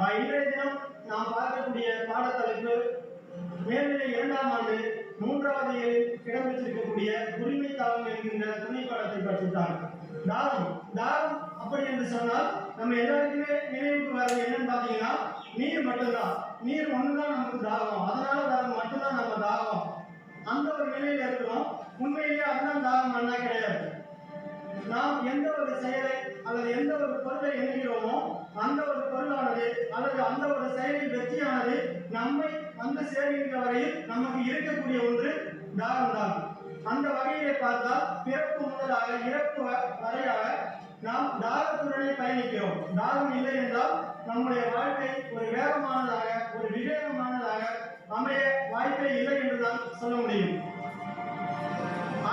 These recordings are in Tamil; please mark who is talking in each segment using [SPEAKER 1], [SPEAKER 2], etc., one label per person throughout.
[SPEAKER 1] இன்றைய தினம் நாம் பார்க்கக்கூடிய பாடத்தலைப்பு மேல்நிலை 2ஆம் ஆண்டு 3வது இயலில் இடம்பெற்றிருக்கக்கூடிய உரிமை தாகம் என்கின்ற துணை பாடத்தை பற்றித்தான். தாகம் தாகம் அப்படி என்று சொன்னால் நம்ம எல்லாருக்குமே நினைவுக்கு வர்றது என்னன்னு பார்த்தீங்கன்னா நீர் மட்டும்தான். நீர் ஒண்ணுதான் நமக்கு தாகம், அதனால வர்றது மட்டும்தான் நம்ம தாகம். அந்த ஒரு நிலையில இருக்கிறோம். உண்மையிலேயே அதுதான் தாகம் அண்ணா கிடையாது. நாம் எந்த ஒரு செயலை அல்லது எந்த ஒரு பொருளை எண்ணுகிறோமோ அந்த ஒரு பொருளானது அல்லது அந்த ஒரு செயலில் வெற்றியானது நம்மை வந்து சேர்கின்ற வரையில் நமக்கு இருக்கக்கூடிய ஒன்று தாகம் தான். அந்த வகையிலே பார்த்தால் பிறப்பு முதலாக இறப்பு வரையாக நாம் தாகத்துடனே பயணிக்கிறோம். தாகம் இல்லை என்றால் நம்முடைய வாழ்க்கை ஒரு வேகமானதாக ஒரு விவேகமானதாக அமைய வாய்ப்பே இல்லை என்றுதான் சொல்ல முடியும்.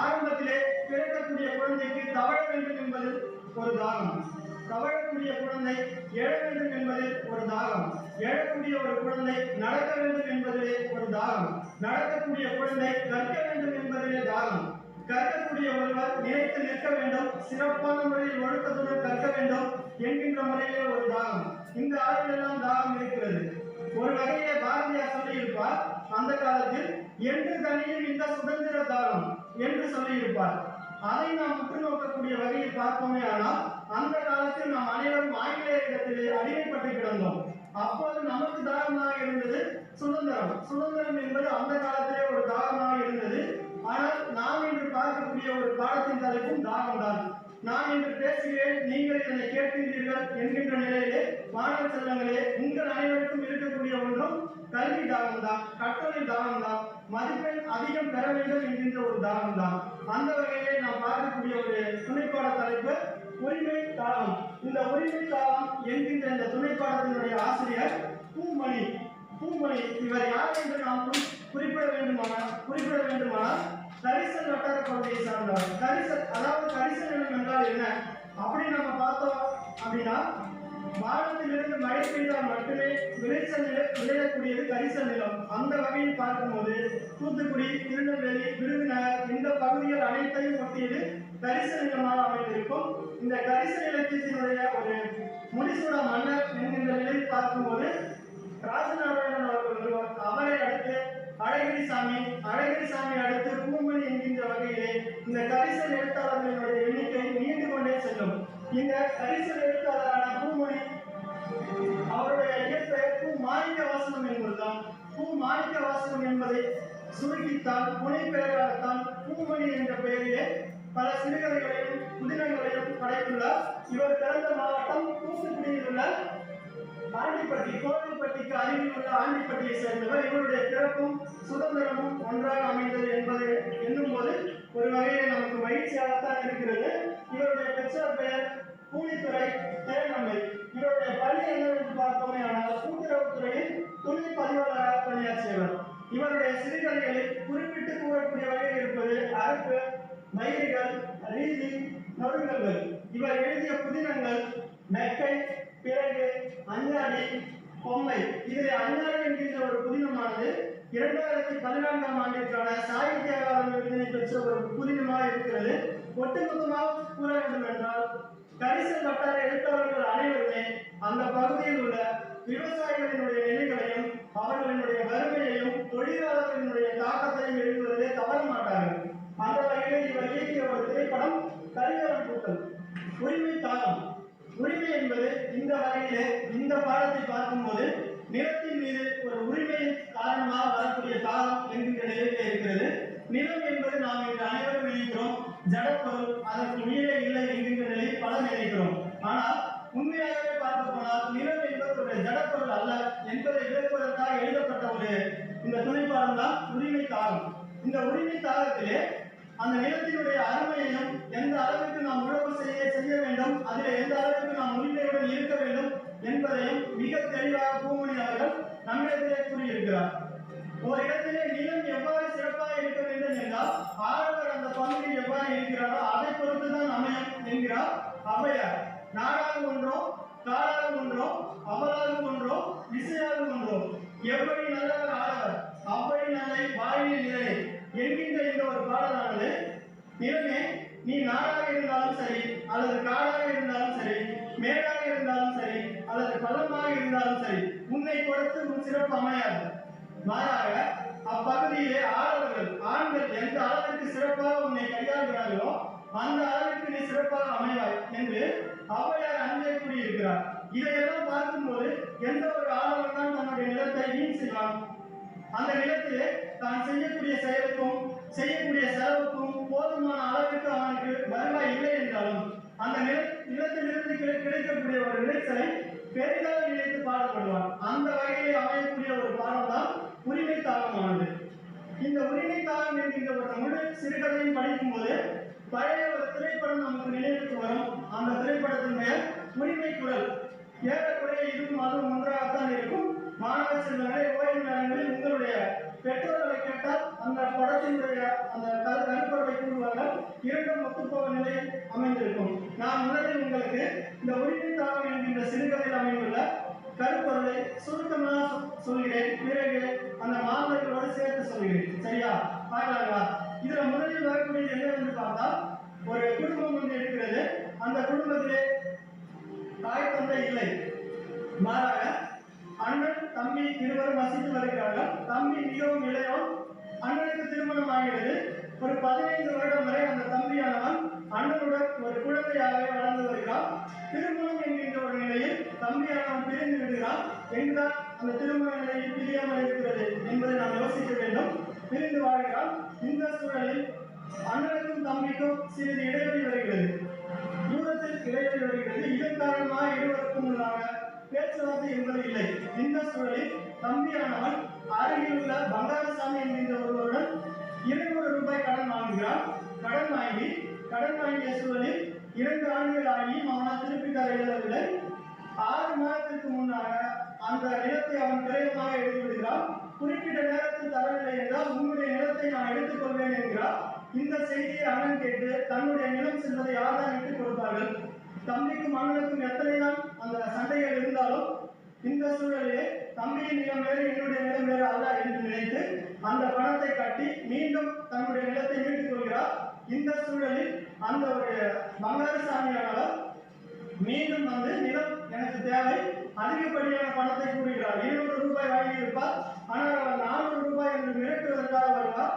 [SPEAKER 1] ஆரம்பத்திலே பிறக்கக்கூடிய குழந்தைக்கு தவழ வேண்டும் என்பது ஒரு தாகம், தவழக்கூடிய குழந்தை எழ வேண்டும் என்பது ஒரு தாகம், எழக்கூடிய ஒரு குழந்தை நடக்க வேண்டும் என்பதிலே ஒரு தாகம், நடக்கக்கூடிய குழந்தை கற்க வேண்டும் என்பதிலே தாகம், கற்கக்கூடிய ஒருவர் நினைத்து நிற்க வேண்டும், சிறப்பான முறையில் ஒழுக்கத்துடன் கற்க வேண்டும் என்கின்ற முறையிலே ஒரு தாகம். இந்த அளவிலெல்லாம் தாகம் இருக்கிறது. ஒரு வகையிலே பாரதியார் சொல்லியிருப்பார், அந்த காலத்தில் என்று தனியும் இந்த சுதந்திர தாகம் என்று சொல்லியிருப்பார். அதை நாம் உற்று நோக்கக்கூடிய வகையில் பார்ப்போமே ஆனால் அந்த காலத்தில் நாம் அனைவரும் ஆங்கிலேயரிடத்திலே அடிமைப்பட்டு கிடந்தோம். அப்போது நமக்கு தாகமாக இருந்தது சுதந்திரம். சுதந்திரம் என்பது அந்த காலத்திலே ஒரு தாகமாக இருந்தது. ஆனால் நாம் இன்று பார்க்கக்கூடிய ஒரு பாடத்தின் தலைப்பும் தாகம்தான். நான் இன்று பேசுகிறேன், நீங்கள் இதனை கேட்கிறீர்கள் என்கின்ற நிலையிலே மாணவ செல்வங்களே, உங்கள் அனைவருக்கும் இருக்கக்கூடிய ஒன்றும் கல்வி தாகம் தான், கற்றலை தாகம் தான், மதிப்பெண் அதிகம் பெற வேண்டும் என்கின்ற ஒரு தாகம் தான். அந்த வகையிலே நாம் பார்க்கக்கூடிய ஒரு துணைப்பாட தலைப்பு உரிமை தாகம். இந்த உரிமை தாகம் என்கின்ற இந்த துணைப்பாடத்தினுடைய ஆசிரியர் பூமணி. பூமணி இவர் யார் என்று நாம் குறிப்பிட வேண்டுமானால் கரிசல் வட்டார பகுதியை சார்ந்தவர். கரிசல் அதாவது கரிசல் நிலம் என்றால் என்ன அப்படி நம்ம பார்த்தோம் அப்படின்னா வானத்திலிருந்து மழை பெய்தால் மட்டுமே விளைச்சல் விளையக்கூடியது கரிசல் நிலம். அந்த வகையில் பார்க்கும்போது தூத்துக்குடி, திருநெல்வேலி, விருதுநகர் இந்த பகுதிகள் அனைத்தையும் ஒட்டியது கரிசல் நிலமாக அமைந்திருக்கும். இந்த கரிசல் இலக்கியத்தினுடைய ஒரு முடிசூட மன்னர் என்கின்ற நிலையில் பார்க்கும்போது ராஜநாராயணன் அவர்கள், அவரை அடுத்து அழகிரிசாமி அடுத்து பூமணி என்கின்ற வகையிலே இந்த கரிசல் எழுத்தாளர்களினுடைய எண்ணிக்கை நீண்டு கொண்டே செல்லும். இந்த கரிசல் எழுத்தாளரான பூமணி அவருடைய இயற்பெயர் பூ மாணிக்க வாசகம் என்பதுதான். பூ மாணிக்க வாசகம் என்பதை சுருக்கித்தான் புனை பெயராகத்தான் பூமணி என்ற பெயரிலே பல சிறுகதைகளையும் புதினங்களையும் படைத்துள்ளார். இவர் பிறந்த மாவட்டம் தூத்துக்குடியில் உள்ள ஆண்டிப்பட்டி, கோவில்பட்டிக்கு அருகில் உள்ள ஆண்டிப்பட்டியை சேர்ந்தவர். இவருடைய பிறப்பும் சுதந்திரமும் ஒன்றாக அமைந்தது என்பதை எண்ணும் போது ஒரு வகையிலே நமக்கு மகிழ்ச்சியாகத்தான் இருக்கிறது. இவருடைய பெற்றோர் பெயர் பூனித்துறை தேனம்மை. இவருடைய பள்ளி என்னவென்று பார்த்தோமே ஆனால் கூட்டுறவுத்துறையில் துணை பதிவாளராக பணியாற்றியவர். இவருடைய சிறுகதைகளில் குறிப்பிட்டு கூறக்கூடிய வகையில் இருப்பது அறுப்பு, மயில்கள், ரீதி, நொறுங்கல்கள். இவர் எழுதிய புதினங்கள் மெக்கை, பிறகு அஞ்ஞாடி, பொம்மை. இதில் அஞ்ஞாடி என்கின்ற ஒரு புதினமானது 2014ஆம் ஆண்டிற்கான சாகித்ய அகாதமி விருதினை பெற்ற ஒரு புதினமாக இருக்கிறது. ஒட்டுமொத்தமாக கூற வேண்டும் என்றால் கரிசல் வட்டார எழுத்தாளர்கள் அனைவருமே அந்த பகுதியில் உள்ள விவசாயிகளினுடைய நிலைகளையும் அவர்களினுடைய வறுமையையும் தொழிலாளர்களினுடைய தாக்கத்தையும் எழுதுவதிலே தவற மாட்டார்கள். அந்த வகையில் இவர் இயக்கிய ஒரு திரைப்படம் கரிகாலன் கூட்டல். உரிமை தாகம். உரிமை என்பது இந்த வகையிலே இந்த பாடத்தை பார்க்கும்போது நிலத்தின் மீது ஒரு உரிமையின் காரணமாக வரக்கூடிய தாகம் என்கின்ற நிலையிலே இருக்கிறது. நிலம் என்பது நாம் இன்று அனைவரும் நினைக்கிறோம் ஜடப்பொருள், அதற்கு உயிரே இல்லை என்கின்ற நிலையில் பல நினைக்கிறோம். ஆனால் உண்மையாகவே பார்க்க போனால் நிலம் என்பது ஒரு ஜடப்பொருள் அல்ல என்பதை விளக்குவதற்காக எழுதப்பட்ட ஒரு இந்த துணைப்பாடம் தான் உரிமை தாகம். இந்த உரிமை தாகத்திலே அந்த நிலத்தினுடைய அருமையையும் எந்த அளவுக்கு நாம் உழவு செய்ய வேண்டும், அதில் எந்த அளவுக்கு நாம் உரிமையுடன் இருக்க வேண்டும் என்பதையும் மிக தெளிவாக பூமணி அவர்கள் நம்மிடத்திலே கூறியிருக்கிறார். ஒரு இடத்திலே நிலம் எவ்வாறு சிறப்பாக இருக்க வேண்டும் என்றால் ஆழ்வர் அந்த பகுதியில் எவ்வாறு இருக்கிறாரோ அதை பொறுத்துதான் அமையும் என்கிறார் ஔவையார். நாடாக ஒன்றோ, காடாக ஒன்றோ, அவலாக ஒன்றோ, விசையாக ஒன்றோ, எவ்வளவு நல்லவர் ஆடவர் அவ்வளவு நல்லை வாயிலில் நிலை என்கின்ற இந்த ஒரு பாடலானது நிலமே நீ நாடாக இருந்தாலும் சரி அல்லது காடாக இருந்தாலும் சரி மேடாக இருந்தாலும் சரி அல்லது பள்ளமாக இருந்தாலும் சரி உன்னை பொறுத்து உன் சிறப்பு அமையாது. மாறாக அப்பகுதியிலே ஆண்கள் எந்த அளவிற்கு சிறப்பாக உன்னை கையாளுகிறார்களோ அந்த அளவிற்கு நீ சிறப்பாக அமைவாய் என்று ஔவையார் அங்கே கூறியிருக்கிறார். இதையெல்லாம் பார்க்கும்போது எந்த ஒரு ஆளவன் தான் தன்னுடைய நிலத்தை வீண் செய்வான்? அந்த நிலத்திலே தான் செய்யக்கூடிய செயலுக்கும் செய்யக்கூடிய செலவுக்கும் போதுமான அளவிற்கு அவனுக்கு வருவாய் இல்லை என்றாலும் அந்த நிலத்திலிருந்து கிடைக்கக்கூடிய ஒரு விளைச்சலை பெரிதாக நினைத்து பாடப்படுவான். அந்த வகையிலே அமையக்கூடிய ஒரு பாடம் தான் உரிமை தாகமானது. இந்த உரிமை தாகம் என்கின்ற ஒரு முழு சிறுகதையும் படிக்கும் போது பழைய ஒரு திரைப்படம் நமக்கு நினைவுக்கு வரும். அந்த திரைப்படத்தின் பெயர் உரிமை குரல். ஏறக்குறைய இதுவும் அதுவும் ஒன்றாகத்தான் இருக்கும். மாணவ செல்வங்களை ஓய்வு நேரங்களில் உங்களுடைய பெற்றோர்களை கேட்டால் அந்த படத்தினுடைய அந்த கருப்பொருளை கூறுவார்கள். இரண்டும் ஒத்துப்போக நிலையில் அமைந்திருக்கும். நான் முதலில் உங்களுக்கு இந்த உரிமை தாகம் என்கின்ற சிறுகதையில் அமைந்துள்ள கருப்பொருளை சுருக்கமாக சொல்கிறேன். பிறகு அந்த மாணவர்களோடு சேர்த்து சொல்கிறேன். சரியா? பார்க்கலாங்களா? இதுல முதலில் வரக்கூடியது என்னவென்று பார்த்தால், ஒரு குடும்பம் ஒன்று இருக்கிறது. அந்த குடும்பத்திலே தாய் தந்தை இல்லை. மாறாக அண்ணன் தம்பி இருவரும் வசித்து வருகிறார்கள். தம்பி மிகவும் இளையவன். அண்ணனுக்கு திருமணம் ஆகிறது. ஒரு 15 வருடம் வரை அந்த தம்பியானவன் அண்ணனுடன் ஒரு குழந்தையாக வளர்ந்து வருகிறான். திருமணம் என்கின்ற ஒரு நிலையில் தம்பியானவன் பிரிந்து விடுகிறான். எங்குதான் அந்த திருமண நிலையில் பிரியாமல் இருக்கிறது என்பதை நாம் யோசிக்க வேண்டும். பிரிந்து வாழ்கிறான். இந்த சூழலில் அண்ணனுக்கும் தம்பிக்கும் சிறிது இடைவெளி வருகிறது. தூரத்தில் இடைவெளி வருகிறது. இதன் காரணமாக இருவருக்கும் உள்ளாக பேச்சுவார்த்தை என்பது இல்லை. இந்த சூழலில் தம்பியானவன் அருகில் உள்ள பங்காரசாமி என்கின்ற ஒருவருடன் 200 ரூபாய் கடன் வாங்குகிறான். கடன் வாங்கிய சூழலில் 2 ஆண்டுகள் ஆகியும் அவனால் திருப்பி தர இயலவில்லை. 6 மாதத்திற்கு முன்னாக அந்த நிலத்தை அவன் கிரயமாக எடுத்து விடுகிறான். குறிப்பிட்ட நேரத்தில் தரவில்லை என்றால் உன்னுடைய நிலத்தை நான் எடுத்துக் கொள்வேன் என்கிறார். இந்த செய்தியை அண்ணன் கேட்டு தன்னுடைய நிலம் செல்வதை யார்தான் விட்டுக் கொடுப்பார்கள்? தம்பிக்கும் அண்ணனுக்கும் எத்தனைதான் அந்த சண்டைகள் இருந்தாலும் இந்த சூழலிலே தம்பியின் நிலம் வேறு என்னுடைய நிலம் வேறு அல்ல என்று நினைத்து அந்த பணத்தை கட்டி மீண்டும் தன்னுடைய நிலத்தை மீட்டுக் கொள்கிறார். இந்த சூழலில் அந்த ஒரு பங்காரசாமியானவர் மீண்டும் வந்து நிலம் எனக்கு தேவை, அதிகப்படியான பணத்தை கூறுகிறார். 200 ரூபாய் வாங்கியிருப்பார். ஆனால் அவர் 400 ரூபாய் என்று மிரட்டுவதற்காக வருவார்.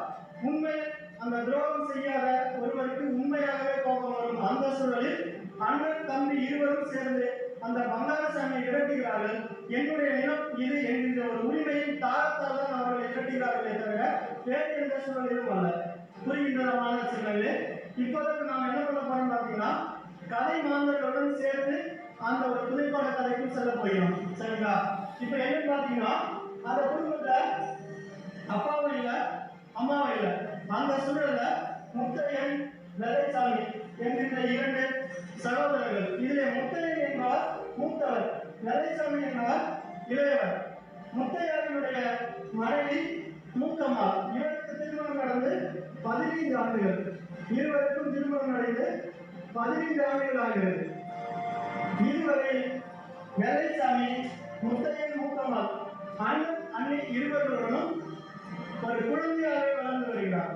[SPEAKER 1] உண்மை அந்த துரோகம் செய்யாத ஒருவருக்கு உண்மையாகவே கோபம் வரும். அந்த சூழலில் அண்ணன் தம்பி இருவரும் சேர்ந்து அந்த பங்காரசாமியை விரட்டுகிறார்கள். என்னுடைய நிலம் இது என்கின்ற ஒரு உரிமையின் தாரத்தால் தான் அவர்களை விரட்டுகிறார்களே தவிர வேறு எந்த சூழலிலும் அல்ல. புரிகின்றமான சூழலே. இப்போதைக்கு நாம் என்ன பண்ண போறோம் பார்த்தீங்கன்னா, கதை மாந்தர்களுடன் சேர்ந்து அந்த ஒரு புதைப்பாட கதைக்கும் செல்ல போகிறோம். சரிங்களா? இப்ப என்ன பார்த்தீங்கன்னா, அந்த குடும்பத்துல அப்பாவும் இல்லை அம்மாவும் இல்லை. அந்த சூழல்ல முத்தையன் லலைசாமி என்கின்ற 2 சகோதரர்கள். இதிலே முத்தையன் என்பவர் மூத்தவர், லலைசாமி என்பவர் இளையவர். முத்தையனுடைய மனைவி மூக்கம்மா. இவருக்கு திருமணம் நடந்து 15 ஆண்டுகள். இருவருக்கும் திருமணம் நடந்து 15 ஆண்டுகள் ஆகிறது. இதுவரை லலைசாமி முத்தையன் மூக்கம்மா அண்ணன் அண்ணி இருவருடனும் ஒரு குழந்தையாக வளர்ந்து வருகிறார்.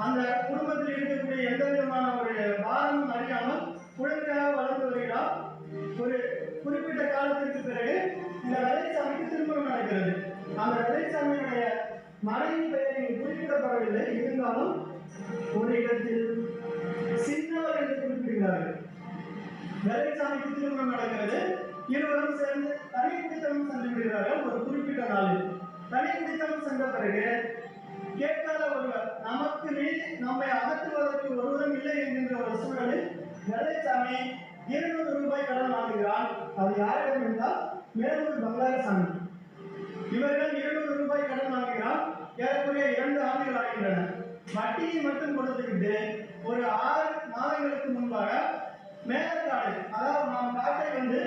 [SPEAKER 1] அந்த குடும்பத்தில் இருக்கக்கூடிய எந்த விதமான ஒரு பாரமும் அறியாமல் குழந்தையாக வளர்ந்து வருகிறார். ஒரு குறிப்பிட்ட காலத்திற்கு பிறகு இந்த லலைசாமிக்கு திருமணம் நடக்கிறது. அந்த லலைசாமியுடைய மனைவி பெயர் இங்கு குறிப்பிடப்படவில்லை. இருந்தாலும் ஒரு இடத்தில் சின்னவர் என்று குறிப்பிடுகிறார்கள். லலைசாமிக்கு திருமணம் நடக்கிறது. இருவரும் சேர்ந்து தனி குடித்தனம் சென்று விடுகிறார்கள். ஒரு குறிப்பிட்ட நாளில் தனி குடித்தனம் சென்ற பிறகு கேட்காத ஒருவர், நமக்கு மீறி நம்மை அகற்றுவதற்கு ஒருவரும் இல்லை என்கின்ற ஒரு சூழலில் லலைசாமி 200 ரூபாய் கடன் வாங்குகிறான். அது யாரிடம் என்றால் மேலூர் பங்காரசாமி. இவர்கள் 200 ரூபாய் கடன் வாங்குகிறான். ஏறக்குறைய 2 ஆண்டுகள் ஆகின்றன. வட்டியை மட்டும் கொடுத்துக்கிட்டு ஒரு 6 மாதங்களுக்கு முன்பாக மேலக்காடு, அதாவது நாம் காட்டை வந்து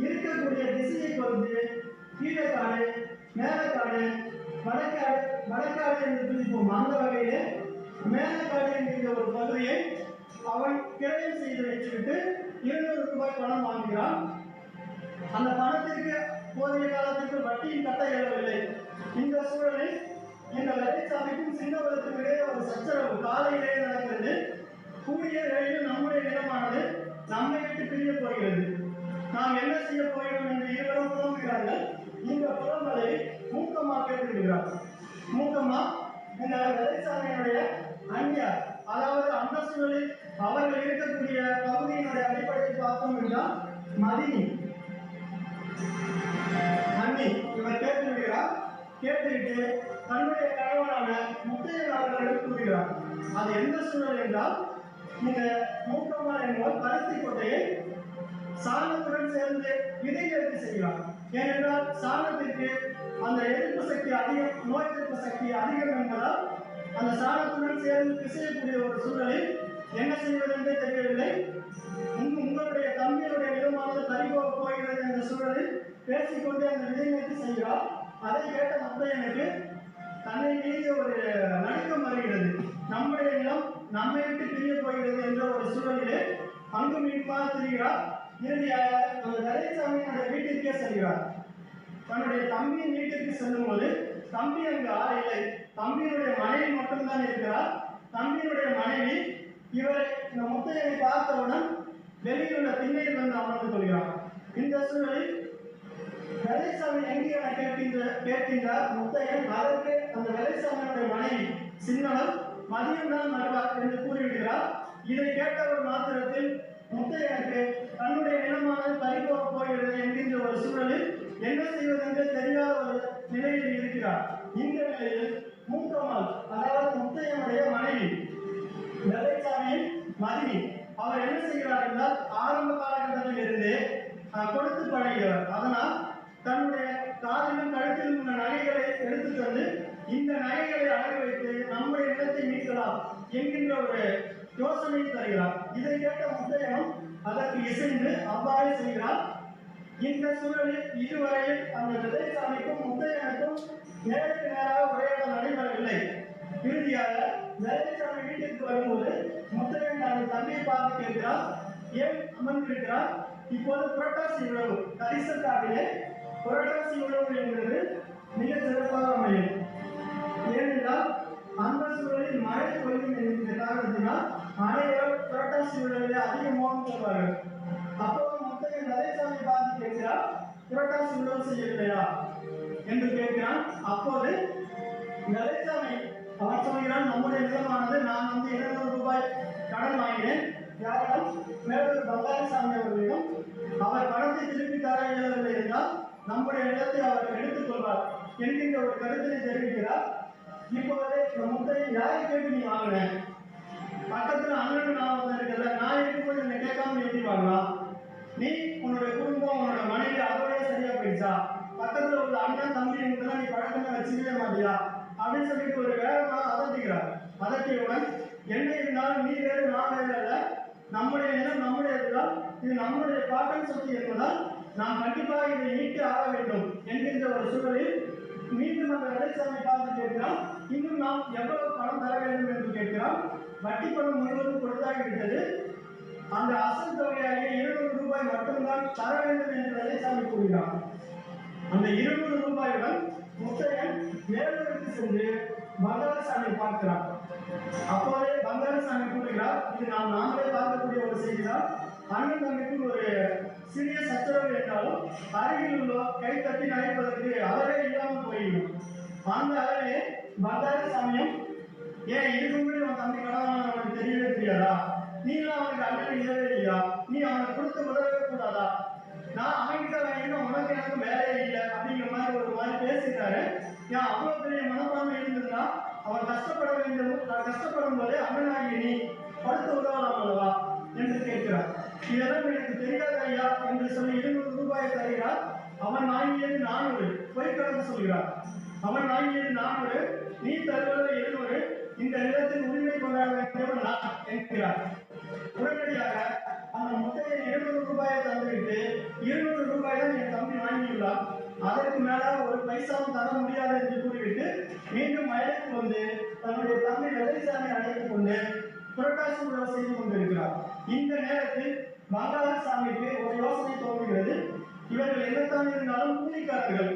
[SPEAKER 1] இருக்கக்கூடிய திசையை பொறுத்து கீழே காடு, மேலக்காடு, வடக்காடு என்று பிரிப்போம். அந்த வகையிலே மேலக்காடு என்கிற ஒரு பகுதியை அவன் கிரயம் செய்து வைத்துவிட்டு 200 ரூபாய் பணம் வாங்குகிறான். அந்த பணத்திற்கு போதிய காலத்திற்கு வட்டியும் கட்ட இயலவில்லை. இந்த சூழலில் இந்த லலைசாமிக்கும் சின்னவருக்கும் இடையே ஒரு சச்சரவு காலையிலேயே நடக்கிறது. கூடிய விரைவில் நம்முடைய நிலமானது நம்மை விட்டு பிரிய போகிறது. நாம் என்ன செய்ய போகிறோம் என்று இருவரும் புலம்புகிறார்கள். இந்த புலம்பலை மூக்கம்மா கேட்டுவிடுகிறார். மூக்கம்மா இந்த வெள்ளைச்சாமியினுடைய அந்நியார், அதாவது அந்த சூழலில் அவர்கள் இருக்கக்கூடிய பகுதியினுடைய அடிப்படையில் பார்த்தோம் என்றால் மதினி அண்ணி இவர் கேட்டு விடுகிறார். கேட்டுவிட்டு தன்னுடைய கணவனான முத்தையன் அவர்களிடம் கூறுகிறார். அது எந்த சூழல் என்றால், இந்த மூக்கம்மா என்பவர் பருத்தி கொட்டையை சாணத்துடன் சேர்ந்து விதைகளுக்கு செய்கிறார். ஏனென்றால் சாணத்திற்கு அந்த எதிர்ப்பு சக்தி அதிகம், நோய் எதிர்ப்பு சக்தி அதிகம் என்பதால் அந்த சாணத்துடன் சேர்ந்து பிசையக்கூடிய ஒரு சூழலில் என்ன செய்வது என்றே தெரியவில்லை. உங்களுடைய தம்பியுடைய நிலமானது பறிபோக போகிறது என்ற சூழலில் பேசிக்கொண்டே அந்த விதைகளுக்கு செய்கிறார். அதை கேட்ட முத்தையனுக்கு தன்னை மீது ஒரு நடுக்கம் வருகிறது. நம்முடைய நிலம் நம்மை விட்டு பிரிய போகிறது என்ற ஒரு சூழலிலே அங்கும் இங்குமாக திரிகிறார். இறுதியாக அந்த வெள்ளைச்சாமியினுடைய வீட்டிற்கே செல்கிறார். தன்னுடைய தம்பியின் வீட்டிற்கு செல்லும் போது தம்பி அங்கு ஆள் இல்லை. தம்பியினுடைய மனைவி மட்டும்தான் இருக்கிறார். தம்பியினுடைய மனைவி இவரை இந்த முத்தையனை பார்த்தவுடன் வெளியில் உள்ள திண்ணையில் வந்து அமர்ந்து கொள்கிறார். இந்த சூழலில் வெள்ளைச்சாமி எங்கே என கேட்கின்றார் முத்தையன். அதற்கு அந்த வெள்ளைச்சாமியினுடைய மனைவி சின்னவர் மதியம் தான் வருவார் என்று கூறிவிடுகிறார். இதை கேட்டவர் மாத்திரத்தில் முத்தையனுக்கு தன்னுடைய நிலமானது பறிபோக போகிறது என்கின்ற ஒரு சூழலில் என்ன செய்வது என்று தெரியாத ஒரு நிலையில் இருக்கிறார். இந்த நிலையில் மூக்கம்மாள், அதாவது முத்தையனுடைய மனைவி வெள்ளைச்சாமியின் மதினி, அவர் என்ன செய்கிறார் என்றால் ஆரம்ப காலகட்டத்தில் இருந்து கொடுத்து பழகியவர். அதனால் தன்னுடைய காதிலும் கழுத்திலும் உள்ள நகைகளை எடுத்து வந்து இந்த நகைகளை அடகு வைத்து நம்முடைய நிலத்தை மீட்கலாம் என்கின்ற ஒரு யோசனை தருகிறார். இதை கேட்ட முத்தையனும் அதற்கு இசைந்து அவ்வாறு செய்கிறார். இந்த சூழலில் இதுவரையில் அந்த வெள்ளைச்சாமிக்கும் முத்தையனுக்கும் நேருக்கு நேராக உரையாடல் நடைபெறவில்லை. இறுதியாக வெள்ளைச்சாமி வீட்டிற்கு வரும்போது முத்தையன் தனது தம்பியை பார்த்து கேட்கிறார், ஏன் அமர்ந்திருக்கிறார்? இப்போது புரட்டாசி உழவு, கரிசக்காட்டிலே புரட்டாசி உழவு என்பது மிக சிறப்பாக அமையும். ஏனென்றால் அந்த சூழலில் மழை பொழியும் என்கிற காரணத்தினால் அனைவரும் புரட்டாசி உழவிலே அதிக மோகம் கொள்வார்கள். அப்போது முத்தையன் வெள்ளைச்சாமி பார்த்து கேட்கிறார், புரட்டாசி உழவு செய்யவில்லையா என்று கேட்கிறான். அப்போது வெள்ளைச்சாமி அவன் சொல்கிறான், நம்முடைய நிலமானது நான் வந்து 200 ரூபாய் கடன் வாங்கினேன் யாரிடம், மேலூர் பங்காளிசாமி அவர்களிடம். அவர் பணத்தை திருப்பி தர இயலவில்லை என்றால் நம்முடைய நிலத்தை அவர் எடுத்துக் கொள்வார் என்கின்ற ஒரு கருத்தினை தெரிவிக்கிறார். இப்போதே முத்தையன் யாரை கேட்டு நீ வாங்கின? பக்கத்துல அண்ணன் நான் வந்திருக்கல, நான் இருக்கும்போது என்னை கேட்காம எப்படி வாங்கலாம்? நீ உன்னுடைய குடும்பம் உன்னோட மனைவி அதோடய சரியா போயிடுச்சா? பக்கத்துல உள்ள அண்ணன் தம்பி இவங்கெல்லாம் நீ பழக்கமே வச்சுக்கவே மாட்டியா அப்படின்னு சொல்லிட்டு ஒரு வேகமாக அதட்டிக்கிறார். அதட்டியவுடன் என்ன இருந்தாலும் நீ வேறு நான் வேறு அல்ல, நம்முடைய நிலம் நம்முடையதுதான், இது நம்முடைய பாட்டன் சொத்து என்பதால் நாம் கண்டிப்பாக இதை மீட்டு ஆக வேண்டும் என்கின்ற ஒரு சூழலில் மீண்டும் அந்த வெள்ளைச்சாமி பார்த்து கேட்கிறான், இன்னும் நாம் எவ்வளவு பணம் தர வேண்டும் என்று கேட்கிறான். வட்டி பணம் முழுவதும் கொடுத்தாகிவிட்டது, அந்த அசல் தொகையாகிய 200 ரூபாய் மட்டும்தான் தர வேண்டும் என்று வெள்ளைச்சாமி கூறுகிறான். அந்த 200 ரூபாயுடன் முத்தையன் மேலூருக்கு சென்று பங்காளசாமி பார்க்கிறார். அப்போதே பங்காளசாமி கூறுகிறார், இது நாம் நாங்களே பார்க்கக்கூடிய ஒரு செய்திதான். அண்ணன் தம்பிக்கு ஒரு சிறிய சச்சரவு என்றாலும் அருகில் உள்ள கை தட்டி நகைப்பதற்கு அளவே இல்லாமல் போயிடும். அந்த அளவே பங்காளசாமியும், ஏன் இதுக்கு முன்னாடி அவன் தம்பி கடவுள் அவனுக்கு தெரியவே தெரியாதா? நீங்களும் அவனுக்கு அண்ணன் இல்லவே இல்லையா? நீ அவனை கொடுத்து உதவவே கூடாதா? நான் அவன்கிட்ட வாங்கினா உனக்கு எனக்கு வேலையே இல்லை அப்படிங்கிற மாதிரி ஒரு மாதிரி பேசிட்டாரு. ஏன் அவ்வளவு பெரிய மனப்பான்மை இருந்ததுன்னா அவன் கஷ்டப்பட வேண்டும், கஷ்டப்படும் போதே அண்ணனாகி நீ படுத்து உதவலாம் அல்லவா என்று கேட்கிறார். இதெல்லாம் எனக்கு தெரியாத ஐயா என்று சொல்லி 200 ரூபாயை தருகிறார். அவன் வாங்கியது 400, பொய்க்கணக்கு சொல்கிறார். அவன் வாங்கியது 400, நீ தருவது 200, இந்த நிலத்தில் உரிமை கொண்டாட வேண்டியவன் நான் என்கிறார். உடனடியாக அந்த முத்தையன் 200 ரூபாயை தந்துவிட்டு 200 ரூபாய் தான் என் தம்பி வாங்கியுள்ளார், அதற்கு மேல ஒரு பைசாவும் தர முடியாது என்று கூறிவிட்டு மீண்டும் வயலுக்கு வந்து தன்னுடைய தம்பி வெள்ளைச்சாமி அழைத்துக் கொண்டு புரட்டாசி உழவு செய்து கொண்டிருக்கிறார். இந்த நேரத்தில் பங்காளசாமிக்கு ஒரு யோசனை தோன்றுகிறது. இவர்கள் என்னத்தான் இருந்தாலும் கூலிக்காரர்கள்,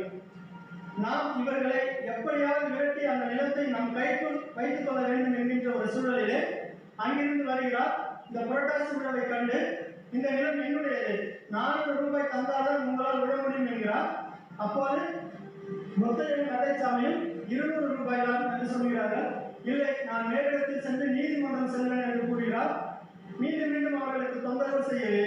[SPEAKER 1] நாம் இவர்களை எப்படியாவது விரட்டி அந்த நிலத்தை நம் கைக்குள் வைத்துக் கொள்ள வேண்டும் என்கின்ற ஒரு சூழலிலே அங்கிருந்து வருகிறார். இந்த புரட்டாசி உழவை கண்டு இந்த நிலம் என்னுடையது, 400 ரூபாய் தந்தால்தான் உங்களால் விட முடியும் என்கிறார். அப்போது முத்தையனும் வெள்ளைச்சாமியும் 200 ரூபாய் தான் என்று சொல்கிறார்கள். இல்லை, நான் மேலிடத்தில் சென்று நீதிமன்றம் செல்வேன் என்று கூறுகிறார். மீண்டும் மீண்டும் அவர்களுக்கு தொந்தரவு செய்யவே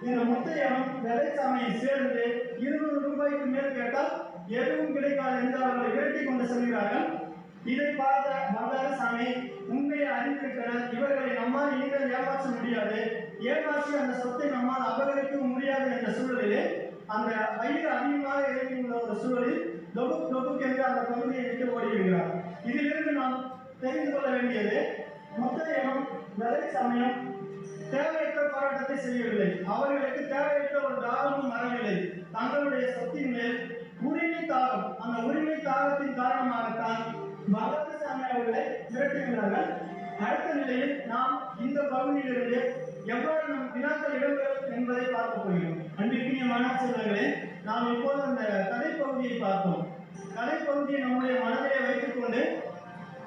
[SPEAKER 1] இந்த முத்தையனும் வெள்ளைச்சாமியை சேர்ந்து 200 ரூபாய்க்கு மேல் கேட்டால் எதுவும் கிடைக்காது என்று அவர்களை விரட்டி கொண்டு செல்கிறார்கள். இதை பார்த்த பண்டாரசாமி உண்மையை அறிந்திருக்கிறார். இவர்களை நம்மால் இனிமேல் ஏமாற்ற முடியாது, ஏமாற்றி அந்த சொத்தை நம்மால் அபகரிக்கவும் முடியாது என்ற சூழலிலே அந்த வயிறு அதிகமாக இறங்கியுள்ள ஒரு சூழலில் தொகுப் தொகுப் என்று அந்த பகுதியை விட்டு ஓடிவிடுகிறார். இதிலிருந்து நாம் தெரிந்து கொள்ள வேண்டியது, முத்தையனும் வெள்ளைச்சாமியும் தேவையற்ற போராட்டத்தை செய்யவில்லை. அவர்களுக்கு தேவையற்ற ஒரு தாகமும் வரவில்லை. தங்களுடைய சொத்தின் மேல் உரிமை தாகம், அந்த உரிமை தாகத்தின் காரணமாகத்தான் பண்டாரசாமி அவர்களை விரட்டுகிறார்கள். அடுத்த நிலையில் நாம் இந்த பகுதியிலிருந்து எவ்வாறு நம் வினாக்கள் இடம்பெறும் என்பதை பார்க்க போகிறோம். அன்பிற்குரிய மாணவ செல்வங்களே, நாம் இப்போது அந்த கதைப்பகுதியை பார்த்தோம். கதைப்பகுதியை நம்முடைய மனதிலே வைத்துக் கொண்டு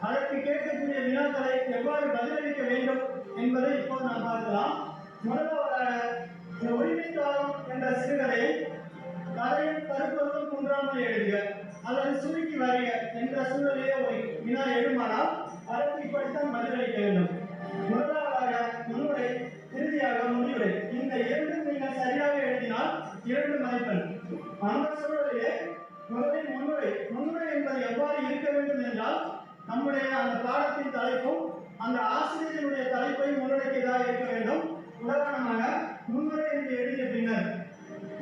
[SPEAKER 1] அதற்கு கேட்கக்கூடிய வினாக்களை எவ்வாறு பதிலளிக்க வேண்டும் என்பதை இப்போது நாம் பார்க்கலாம். முதலாவதாக இந்த உரிமைத்தாளம் என்ற சிறுகதையை கதையும் கருப்பொருளும் குன்றாமல் எழுதுக அல்லது சுருக்கி வருக என்ற சூழலிலே ஒரு வினா எழுமானால் அதற்கு இப்படித்தான் பதிலளிக்க வேண்டும். முதலாவதாக முன்னுரை, இறுதியாக முடிவுரை. இந்த இரண்டும் நீங்கள் சரியாக எழுதினால் 2 மதிப்பெண். அந்த சூழலிலே முதலில் முன்னுரை என்பது எவ்வாறு இருக்க வேண்டும் என்றால், நம்முடைய அந்த பாடத்தின் தலைப்பும் அந்த ஆசிரியர்களுடைய தலைப்பை முன்னெடுக்கிறதாக இருக்க வேண்டும். உதாரணமாக முன்னுரை என்று எழுதிய பின்னர்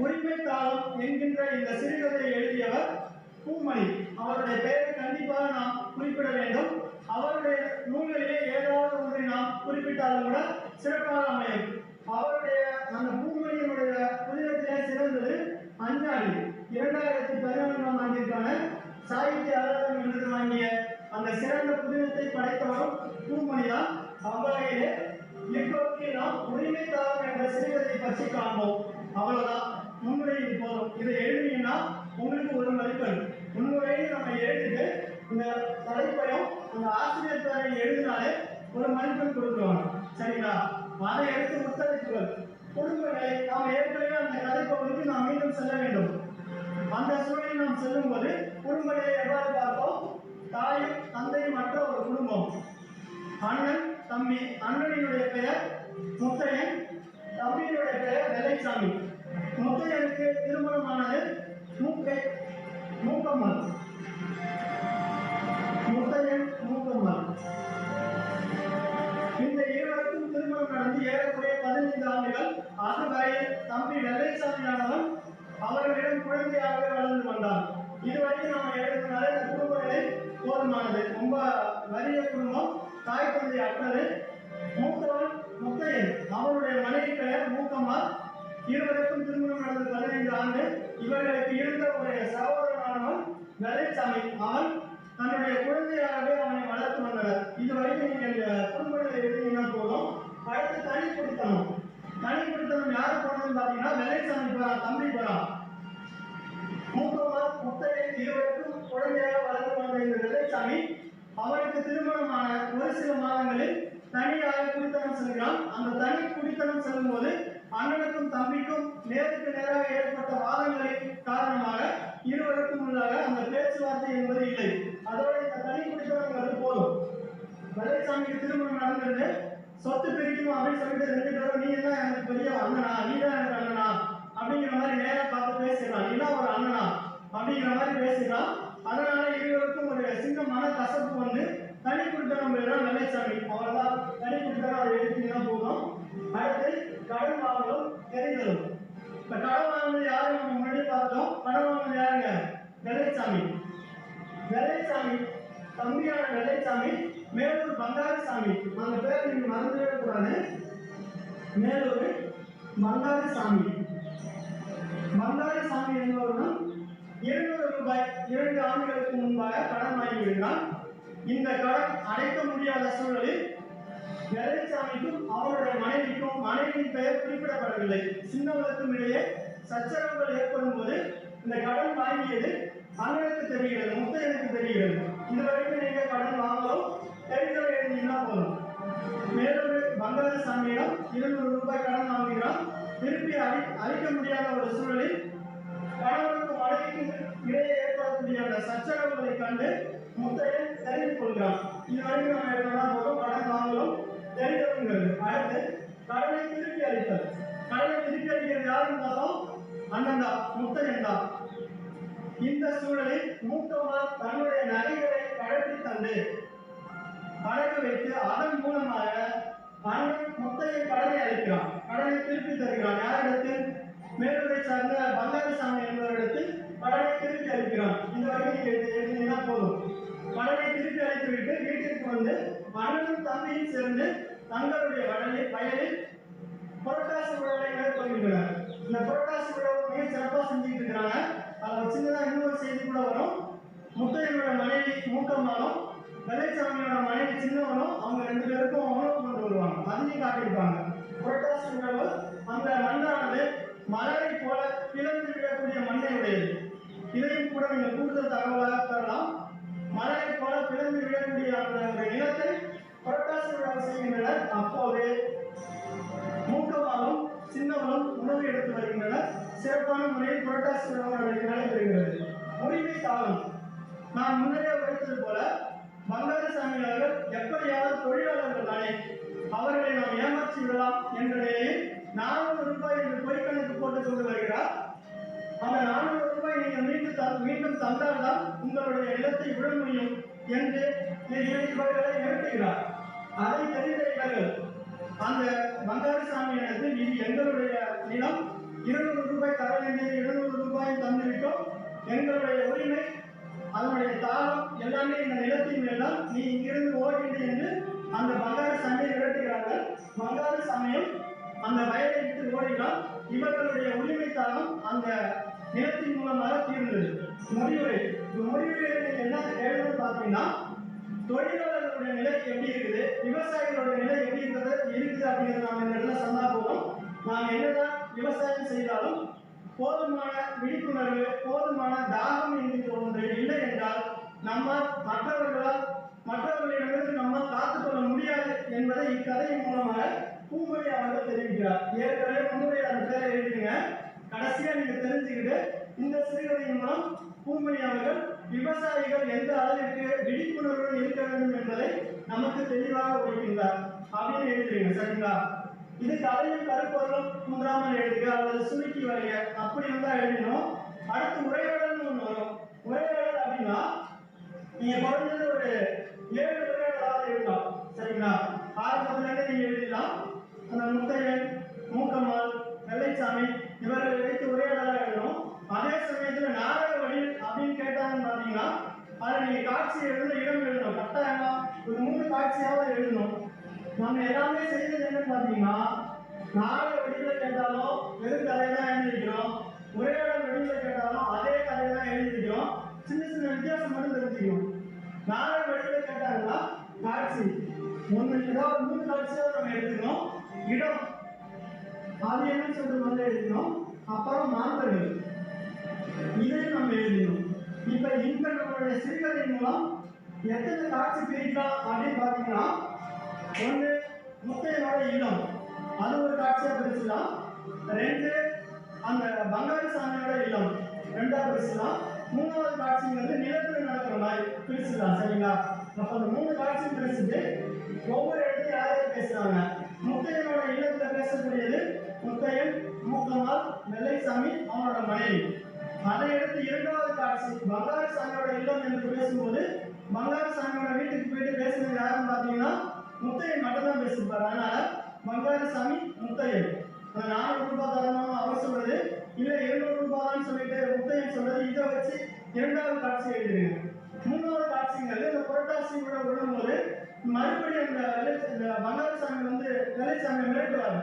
[SPEAKER 1] உரிமைத்தாளம் என்கின்ற இந்த சிறுகதையை எழுதியவர் பூமணி. அவருடைய பெயரை கண்டிப்பாக நாம் குறிப்பிட வேண்டும். அவருடைய நூல்களிலே ஏதாவது ஒன்றை நாம் குறிப்பிட்டாலும் கூட சிறப்பாக அமையும். அவருடைய அந்த பூமணியினுடைய புதினத்திலே சிறந்தது அஞ்ஞாடி. 2014ஆம் ஆண்டிற்கான சாகித்ய அகாதமி விருது வாங்கிய அந்த சிறந்த புதினத்தை படைத்தவரும் பூமணிதான். அவ்வகையிலே இப்போது நாம் உரிமைத்தாளம் என்ற சிறுகதை பற்றி காண்போம். அவ்வளவுதான், முன்னுரையில் போதும். இதை எழுதினீங்கன்னா உங்களுக்கு 1 மதிப்பெண். முன்னுரையில் நம்ம எழுதிட்டு இந்த தலைப்பையும் அந்த ஆசிரியர் பேரை எழுதினாலே 1 மதிப்பெண் கொடுக்குறோம். சரிங்களா? அதை எடுத்து முத்தளிப்புகள் குடும்பங்களை நாம் ஏற்கனவே அந்த கதைப்பகுதிக்கு நாம் மீண்டும் செல்ல வேண்டும். அந்த சூழலில் நாம் செல்லும் போது குடும்பங்களை எவ்வாறு பார்ப்போம்? தாயும் தந்தையும் மற்ற ஒரு குடும்பம். அண்ணன் தம்பி. அண்ணனினுடைய பெயர் முத்தையன், தம்பியினுடைய பெயர் வெள்ளைச்சாமி. முத்தையனுக்கு திருமணமானது மூக்கம்மாள். முத்தையன் மூக்கம்மாள். இந்த இருவருக்கும் திருமணம் நடந்து ஏறக்குறைய 15 ஆண்டுகள். அதுவரையில் தம்பி வெள்ளைச்சாமியானவன் அவர்களிடம் குழந்தையாகவே வளர்ந்து வந்தான். இதுவரை நாம் எழுதினாலே இந்த குடும்பங்களை போதுமானது. ரொம்ப வறிய குடும்பம், தாய் தந்தை அற்றது. மூத்தவன் முத்தையன், அவருடைய மனைவி பெயர் மூக்கம்மாள். இருவருக்கும் திருமணம் நடந்து 15 ஆண்டு. இவர்களுக்கு இருந்த ஒரு சகோதரனானவன் வெள்ளைச்சாமி. அவன் தன்னுடைய குழந்தையாகவே அவனை வளர்த்து வந்தனர். இதுவரைக்கும் நீங்கள் குடும்பங்களை எழுதினா போதும். அடுத்து தனி குடித்தனம். தனி குடித்தனம் யார் போனதுன்னு பார்த்தீங்கன்னா வெள்ளைச்சாமி போறான், தம்பி போறான். மூக்கம்மாள் முத்தையன் இருவருக்கும் குழந்தையாக வளர்த்து வந்த இந்த வெள்ளைச்சாமி அவனுக்கு திருமணமான ஒரு சில மாதங்களில் தனியாக குடித்தனம் செல்கிறான். அந்த தனி குடித்தனம் செல்லும் போது அண்ணனுக்கும் தம்பிக்கும் நேருக்கு நேராக ஏற்பட்ட வாதங்களின் காரணமாக இருவருக்கும் உள்ளாக அந்த பேச்சுவார்த்தை என்பது இல்லை. அதோட இந்த தனி குடித்தனம் போதும். வெள்ளைச்சாமிக்கு திருமணம் நடந்தது. சொத்து பிரிக்கும் அப்படின்னு சொல்லிட்டு 2 பேரும், நீ என்ன எனக்கு பெரிய அண்ணனா, நீ தான் எனக்கு அண்ணனா அப்படிங்கிற மாதிரி நேரா பார்த்து பேசுறான். நீ தான் ஒரு அண்ணனா அப்படிங்கிற மாதிரி பேசுறான். அதனால இருவருக்கும் ஒரு சின்ன மன கசப்பு வந்து தனி குடித்தனம் பெறுறான் வெள்ளைச்சாமி. அவர்தான் தனி குடித்தனம், அதை எழுதினா போதும். அடுத்து கடன் வாங்கலும் தெரிதலும். இப்ப கடன் வாங்கினது யாரு நம்ம முன்னாடி பார்த்தோம். கடன் வாங்கினது யாருங்க? வெள்ளைச்சாமி. வெள்ளைச்சாமி தம்பியான வெள்ளைச்சாமி மேலூர் பண்டாரசாமி. அந்த பேர் நீங்க மறந்துடவே கூடாது. மேலூர் பண்டாரசாமி. பண்டாரசாமி என்பவரும் 200 ரூபாய் 2 ஆண்டுகளுக்கு முன்பாக கடன் வாங்கி விடுகிறான். இந்த கடன் அடைக்க முடியாத சூழலில் வெள்ளைச்சாமிக்கும் அவருடைய மனைவிக்கும், மனைவியின் பெயர் குறிப்பிடப்படவில்லை, சின்னவர்களுக்கும் இடையே சச்சரவுகள் ஏற்படும் போது இந்த கடன் வாங்கியது அண்ணனுக்கு தெரிகிறது, முத்தையனுக்கு தெரிகிறது. இந்த வரைக்கும் நீங்க கடன் வாங்கலாம், தெரிந்தவை எழுதினா போதும். மேலூர் பண்டாரசாமியிடம் 200 ரூபாய் கடன் வாங்குகிறான். திருப்பி அழிக்க முடியாத ஒரு சூழலில் கணவனுக்கும் மனைவிக்கும் இடையே ஏற்படக்கூடிய அந்த சச்சரவுகளை கண்டு முத்தையன் தெரிந்து கொள்கிறான். இதுவரைக்கும் நம்ம எடுக்கலாம் போதும் கடன் வாங்கலும் தெரிந்தவங்கிறது. அடுத்து கடனை திருப்பி அளித்தல். கடனை திருப்பி அளிக்கிறது யாருன்னு பார்த்தோம், அண்ணன் தான், முத்தையன் தான். இந்த சூழலில் மூத்தவர் தன்னுடைய நகைகளை கழற்றி தந்து அடகு வைத்து அதன் மூலமாக அண்ணன் முத்தையன் கடனை அளிக்கிறான், கடனை திருப்பி தருகிறான். யாரிடத்தில்? மேலூரை சார்ந்த பங்காரிசாமி என்பவரிடத்தில் கடனை திருப்பி அளிக்கிறான். இந்த வகையில் எழுதினா போதும். கடனை திருப்பி அளித்துவிட்டு வீட்டிற்கு வந்து அண்ணனும் தம்பியும் சேர்ந்து தங்களுடைய வயலில் புரட்டாசி விழாவை மேற்கொள்கின்றனர். இந்த புரட்டாசி விழாவை மிக சிறப்பாக செஞ்சுட்டு இருக்கிறாங்க. அதில் சின்னதாக இன்னொரு செய்தி கூட வரும். முத்தையனோட மனைவி மூக்கம்மாளும் வெள்ளைச்சாமியோட மனைவி சின்னவனும் அவங்க 2 பேருக்கும் உணவு கொண்டு வருவாங்க. அதையும் காட்டியிருப்பாங்க. புரட்டாசி விழாவு அந்த மண்ணானது மலரை போல பிளந்து விடக்கூடிய மண்ணை உடையது. இதையும் கூட நீங்கள் கூடுதல் தகவலாக தரலாம். மலரை போல பிளந்து விடக்கூடிய அந்த நிலத்தை புரட்டாசி விழாவை செய்கின்றனர். அப்போது மூக்கமாலும் சின்னவனும் உணவு எடுத்து வருகின்றனர். சிறப்பான முறையில் புரட்டாசி விழா நடைபெறுகிறது. உரிமை தாளம் நான் முன்னரே உரைத்தது போல பங்காரிசாமி அவர்கள் எப்படியாவது தொழிலாளர்கள் தானே, அவர்களை நாம் ஏமாற்றி விடலாம் என்ற நிலையில் 400 ரூபாய் என்று பொய்க்கணக்கு போட்டுக் கொண்டு வருகிறார். அந்த 400 ரூபாய் நீங்கள் மீண்டும் தந்தால்தான் உங்களுடைய நிலத்தை விட முடியும் என்று இவர்களை நிறுத்துகிறார். அதை தெரிந்த இவர்கள் அந்த பங்காரிசாமியிடத்தில் இது எங்களுடைய நிலம், 200 ரூபாய் தர வேண்டியது 200 ரூபாய் தந்துவிட்டோம், எங்களுடைய உரிமை அதனுடைய தாளம் எல்லாமே இந்த நிலத்தின் மேலாம், நீ இங்கிருந்து ஓடிண்டு என்று அந்த பங்காரிசாமியை விரட்டுகிறார்கள். பங்காரிசாமியும் அந்த வயலை விட்டு ஓடினால் இவர்களுடைய உரிமை தாளம் அந்த நிலத்தின் மூலமாக தீர்ந்தது. முடிவுரையில் என்ன எழுதுன்னு பார்த்தீங்கன்னா, தொழிலாளர்களுடைய நிலை எப்படி இருக்குது, விவசாயிகளுடைய நிலை எப்படி இருக்குது அப்படிங்கிறது நாம் இந்த இடத்துல சொன்னா போதும். நாம் என்னதான் விவசாயம் செய்தாலும் போதுமான விழிப்புணர்வு, போதுமான தாகம் என்கின்ற ஒன்று இல்லை என்றால் நம்மால் மற்றவர்களிடமிருந்து நம்மால் காத்துக்கொள்ள முடியாது என்பதை இக்கதையின் மூலமாக பூமொழி அவர்கள் தெரிவிக்கிறார். ஏற்கனவே முன்னுரை அந்த பேரை எழுதுங்க. கடைசியா நீங்க தெரிஞ்சுக்கிட்டு இந்த சிறுகதையின் மூலம் பூமொழி அவர்கள் விவசாயிகள் எந்த அளவிற்கு விழிப்புணர்வுடன் இருக்க வேண்டும் என்பதை நமக்கு தெளிவாக உரைக்கின்றார் அப்படின்னு எழுதுறீங்க. சரிங்களா? இது கதையும் கருப்பொருளும் குன்றாமல் எழுதுக அல்லது சுருக்கி வரைய அப்படி இருந்தா எழுதணும். அடுத்து உரையாடல்னு ஒன்று வரும். உரையாடல் அப்படின்னா நீங்க குறைஞ்சது ஒரு 7 உரையாடலாவது எழுதலாம். சரிங்களா? ஆரம்பத்திலிருந்து நீங்க எழுதலாம். அந்த முத்தையன், மூக்கம்மாள், வெள்ளைச்சாமி இவர்களை வைத்து உரையாடலாக எழுதணும். அதே சமயத்துல நாடக வழியில் அப்படின்னு கேட்டாங்கன்னு பார்த்தீங்கன்னா அதில் நீங்க காட்சி எழுத இடம் எழுதணும். கட்டாயமா ஒரு 3 காட்சியாவது எழுதணும். நம்ம எல்லாமே செய்தது என்னன்னு பார்த்தீங்கன்னா, நாடக வடிவில் கேட்டாலும் வெறும் கதையை தான் எழுதிக்கிறோம், உரையாடல் வடிவில் கேட்டாலும் அதே கதையை தான் எழுதிக்கிறோம். சின்ன சின்ன வித்தியாசம் மட்டும் தெரிஞ்சுக்கணும். நாடக வடிவில் கேட்டாங்கன்னா காட்சி ஏதாவது 3 காட்சியாவது நம்ம எடுத்துக்கணும். இடம் அது என்னன்னு சொல்லிட்டு வந்து எழுதிக்கணும். அப்புறம் மாந்தர்கள் இதையும் நம்ம எழுதிக்கணும். இப்ப இந்த நம்மளுடைய சிறுகதையின் மூலம் எத்தனை காட்சி பிரிக்கலாம் அப்படின்னு பார்த்தீங்கன்னா, 1 முத்தையனோட இல்லம், அது ஒரு காட்சியா பிரிச்சுலாம். 2 அந்த பங்காரிசாமியோட இல்லம் 2ஆ பிரிச்சுலாம். 3வது காட்சிங்கிறது நிலத்தில் நடக்கிற மாதிரி பிரிச்சுலாம். சரிங்களா? அப்ப அந்த 3 காட்சியும் பிரிச்சுட்டு ஒவ்வொரு இடத்தையும் யாரையும் பேசுறாங்க. முத்தையனோட இல்லத்துல பேசக்கூடியது முத்தையன், மூக்கம்மாள், வெள்ளைசாமி அவனோட மனைவி. அதை எடுத்து 2வது காட்சி பங்காரிசாமியோட இல்லம் என்று பேசும்போது பங்காரிசாமியோட வீட்டுக்கு போயிட்டு பேசுறது யாருன்னு பார்த்தீங்கன்னா முத்தையன் மட்டும்தான் பேசியிருப்பார். அதனால பங்காரிசாமி, முத்தையன் 400 ரூபாய் தரணும் அவர் சொல்றது இல்லை 200 ரூபாய்ன்னு சொல்லிட்டு முத்தையன் சொல்றது. இதை வச்சு 2வது காட்சி எழுதிருங்க. 3வது காட்சிங்கிறது இந்த புரட்டாசி விழா விழும்போது மறுபடியும் அந்த பங்காரிசாமி வந்து வெள்ளைச்சாமி மிரட்டுவார்.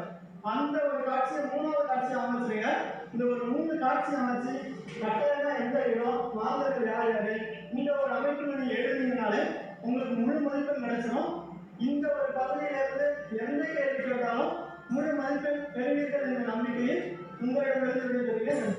[SPEAKER 1] அந்த ஒரு காட்சியை 3வது காட்சியை அமைச்சிருங்க. இந்த ஒரு 3 காட்சி அமைச்சு கட்டாயமா எந்த இடம், மாதர்கள் யார் யாரு இந்த ஒரு அமைப்பு நீங்க எழுதினாலே உங்களுக்கு முழு மதிப்பெண் கிடைச்சிடும். இந்த ஒரு பகுதியிலிருந்து எந்த கேள்வி கேட்டாலும் முழு மதிப்பெண் பெறுவீர்கள் என்ற நம்பிக்கையில் உங்களிடமிருந்து விடைபெறுகிறேன்.